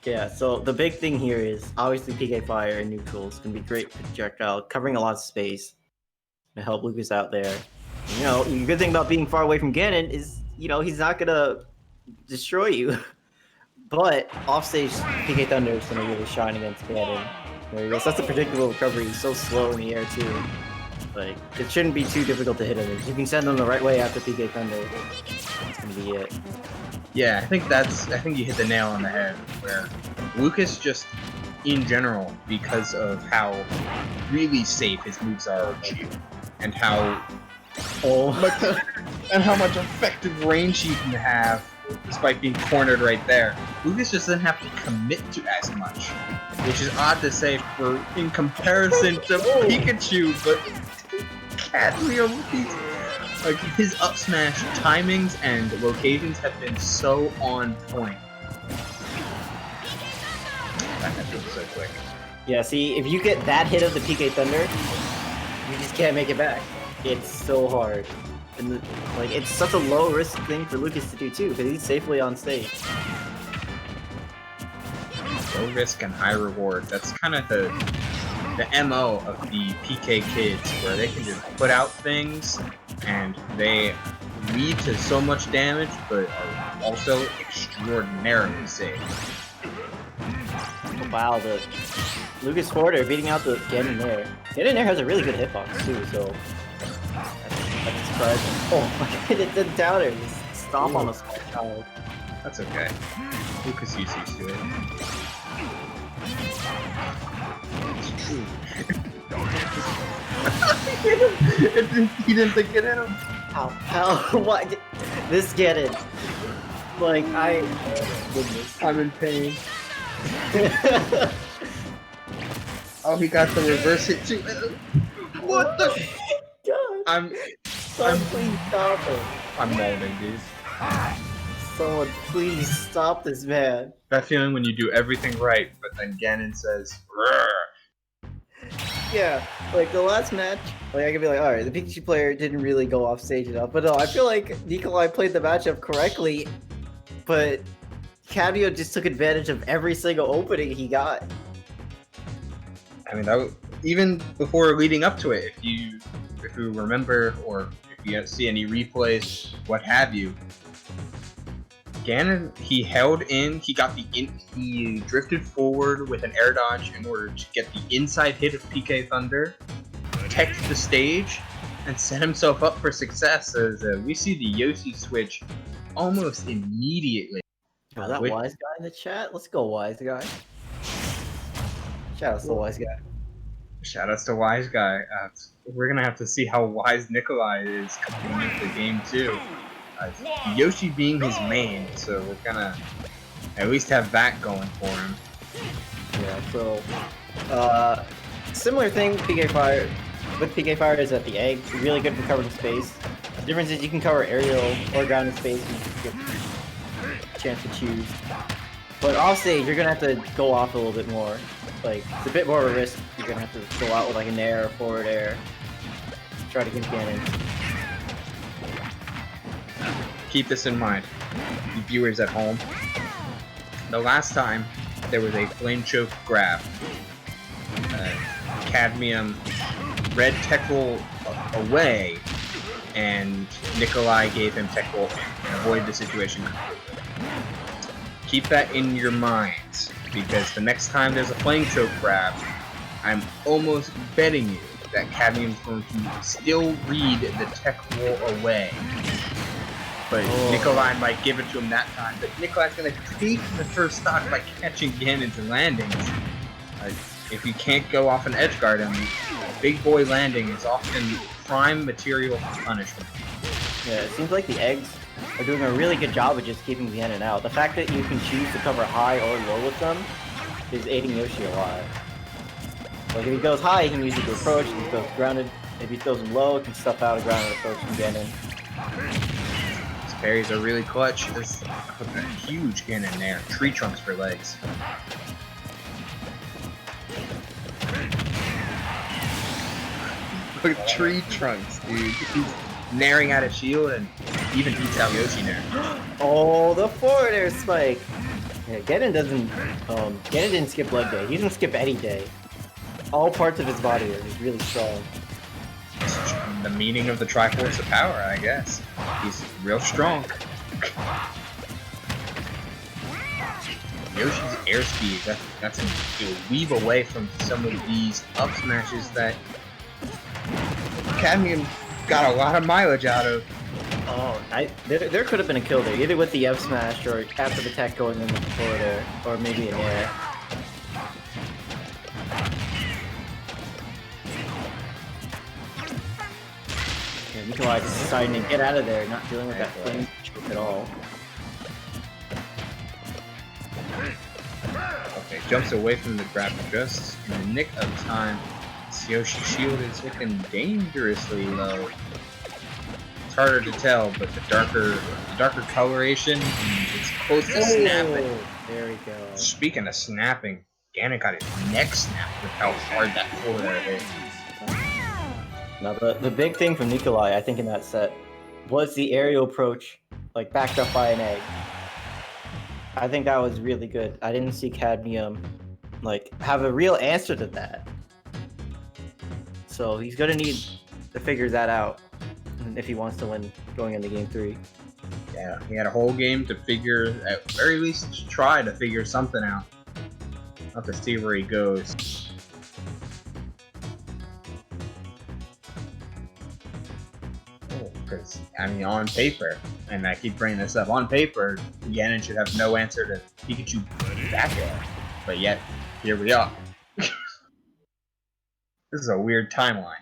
Yeah, so the big thing here is obviously PK Fire and neutrals can be great projectile, covering a lot of space to help Lucas out there. You know, the good thing about being far away from Ganon is, you know, he's not gonna destroy you. But offstage PK Thunder is gonna really shine against Ganon. There he goes. That's a predictable recovery. He's so slow in the air too. Like, it shouldn't be too difficult to hit him. If you can send him the right way after PK Thunder, that's gonna be it. Yeah, I think you hit the nail on the head, where Lucas just, in general, because of how really safe his moves are on you, and how much effective range he can have, despite being cornered right there, Lucas just doesn't have to commit to as much, which is odd to say in comparison to Pikachu, but Kadmium, like, his up smash timings and locations have been so on point. That feels so quick. Yeah, see, if you get that hit of the PK Thunder, you just can't make it back. It's so hard. And like, it's such a low risk thing for Lucas to do too, because he's safely on stage. Low risk and high reward. That's kind of the MO of the PK kids, where they can just put out things and they lead to so much damage, but are also extraordinarily safe. Oh, wow, the Lucas Forder beating out the Ganon there. Ganon there has a really good hitbox too, so that's surprising. Oh my god, it didn't down her. Just stomp on a small child. That's okay. Lucas used to it. He didn't think it hit him. How? What? This Ganon. Like, goodness. I'm in pain. Oh, he got the reverse hit too. What the? God. Please stop it. I'm moaning, dude. Someone, please stop this man. That feeling when you do everything right, but then Ganon says, "Rrr." Yeah, like the last match, like I could be like, alright, the Pikachu player didn't really go off stage enough, but no, I feel like Nikolai played the matchup correctly, but Kadmium just took advantage of every single opening he got. I mean, that was, even before leading up to it, if you remember, or if you see any replays, what have you, Ganon, he held in, he drifted forward with an air dodge in order to get the inside hit of PK Thunder, teched the stage, and set himself up for success, as we see the Yoshi switch almost immediately. Oh, that wise guy in the chat? Let's go, wise guy. Shout out to the wise guy. Shout outs to wise guy. We're gonna have to see how wise Nikolai is coming into the game too. Yoshi being his main, so we're gonna at least have that going for him. Yeah, so similar thing PK Fire with PK Fire is that the egg really good for covering space. The difference is you can cover aerial or grounded space and you get a chance to choose. But off stage you're gonna have to go off a little bit more. Like, it's a bit more of a risk. You're gonna have to go out with like an air or forward air. Try to get Ganon. Keep this in mind, you viewers at home. The last time there was a flame choke grab, Kadmium read tech roll away, and Nikolai gave him tech roll and avoided the situation completely. Keep that in your minds, because the next time there's a flame choke grab, I'm almost betting you that Kadmium's going to still read the tech roll away. But Nikolai might give it to him that time. But Nikolai's going to take the first stock by catching Ganon's landings. If you can't go off an edge guard him, big boy landing is often prime material for punishment. Yeah, it seems like the eggs are doing a really good job of just keeping Ganon out. The fact that you can choose to cover high or low with them is aiding Yoshi a lot. Like, if he goes high, he can use it to approach. If he goes grounded, if he throws him low, he can stuff out a grounded approach from Ganon. Parries are really clutch. There's a huge Ganon there. Tree trunks for legs. Look at tree trunks, dude. He's naring out a shield and even beats out Yoshi there. Oh, the forward air spike! Yeah, Genin doesn't. Genin didn't skip leg day. He doesn't skip any day. All parts of his body are really strong. The meaning of the Triforce of Power, I guess. He's real strong. Yoshi's airspeed, that's a weave away from some of these up smashes that Kadmium got a lot of mileage out of. Oh, there could have been a kill there, either with the F smash or after the tech going in with the forward air, or maybe an air. Yeah, Nikolai just deciding to get out of there, not dealing with that flame choke at all. Okay, jumps away from the grab just in the nick of time. Yoshi's shield is looking dangerously low. It's harder to tell, but the darker coloration, it's close to snapping. There we go. Speaking of snapping, Ganon got his neck snapped with how hard that forward air hit. Now the big thing from Nikolai, I think, in that set was the aerial approach, like backed up by an egg. I think that was really good. I didn't see Kadmium like have a real answer to that. So he's gonna need to figure that out if he wants to win going into game 3. Yeah, he had a whole game to figure, at the very least, try to figure something out. I'll have to see where he goes. Oh, because, I mean, on paper, and I keep bringing this up, on paper, Ganon should have no answer to Pikachu back air. But yet, here we are. This is a weird timeline.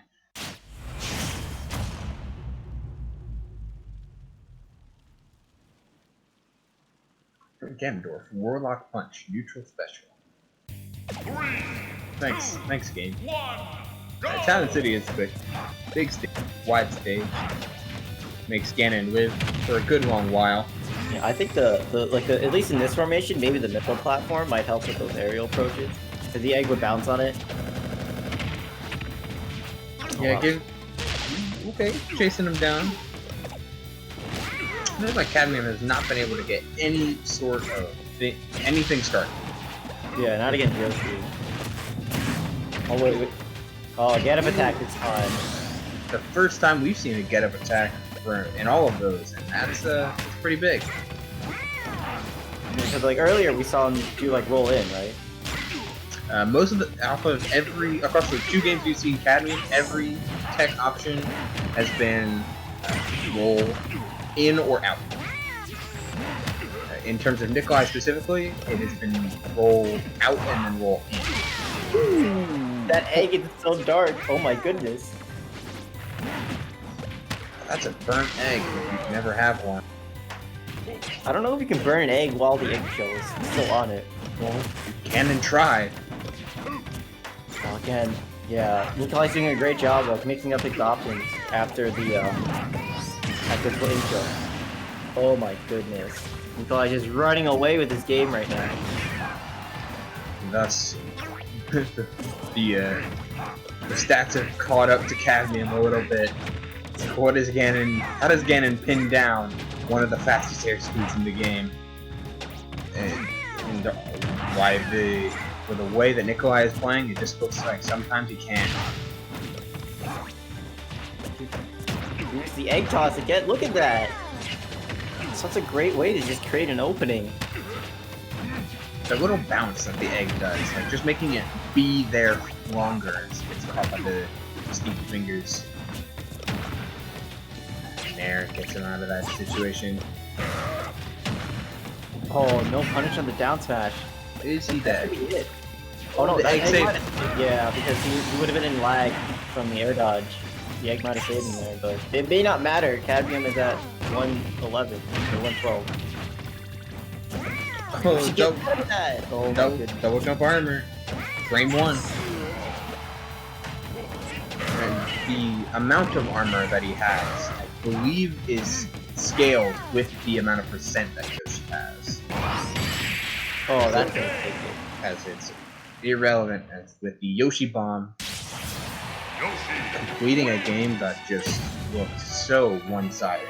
Ganondorf, Warlock Punch, neutral special. 3, Thanks, game. 1, go! Talon City is the big stage, wide stage. Makes Ganon live for a good long while. Yeah, I think at least in this formation, maybe the missile platform might help with those aerial approaches. Because the egg would bounce on it. Yeah, okay, chasing him down. It looks like Kadmium has not been able to get any sort of anything started. Yeah, not against Yoshi. Oh wait. Oh, get up attack this time. The first time we've seen a get up attack in all of those, and that's pretty big. Because like earlier we saw him do like roll in, right? Most of the across the 2 games we've seen Kadmium, every tech option has been roll in or out. In terms of Nikolai specifically, it has been roll out and then roll in. Ooh, that egg is so dark. Oh my goodness. That's a burnt egg. You never have one. I don't know if you can burn an egg while the eggshell is still on it. Well, you can and try. Well, again, yeah, Nikolai's doing a great job of mixing up his options after the intro. Oh my goodness. Nikolai just running away with his game right now. And thus, the stats have caught up to Kadmium a little bit. How does Ganon pin down one of the fastest air speeds in the game? And why for the way that Nikolai is playing, it just looks like sometimes he can't. Here's the egg toss again. Look at that. Such a great way to just create an opening. The little bounce that the egg does, like just making it be there longer, it's caught by the sneaky fingers. And there, gets him out of that situation. Oh, no punish on the down smash. Is he dead? Oh no, the egg saved. Yeah, because he would have been in lag from the air dodge. The egg might have saved him there, but it may not matter. Kadmium is at 111 or 112. Oh, double jump armor. Frame 1. And the amount of armor that he has, I believe, is scaled with the amount of percent that Yoshi has. Oh, that's it. As it's irrelevant as with the Yoshi bomb. Yoshi! Completing a game that just looked so one-sided.